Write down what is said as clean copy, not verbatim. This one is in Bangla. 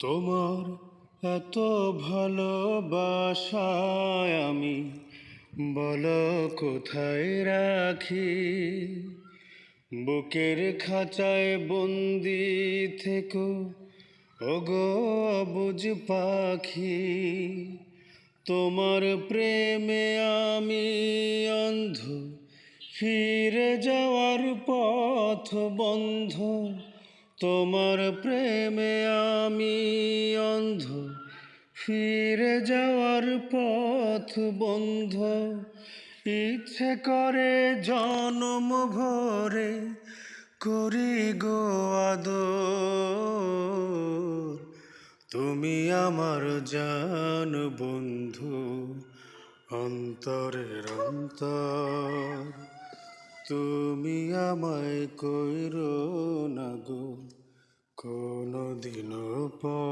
তোমার এত ভালোবাসায় আমি বলো কোথায় রাখি। বুকের খাঁচায় বন্দি থেকো ওগো অবুঝ পাখি। তোমার প্রেমে আমি অন্ধ, ফিরে যাওয়ার পথ বন্ধ। তোমার প্রেমে আমি অন্ধ, ফিরে যাওয়ার পথ বন্ধ। ইচ্ছে করে জনম ভরে করি গো আদর। তুমি আমার জান বন্ধু, অন্তরের অন্তর। তুমি আমায় কইরো না গো কোনদিনও পর।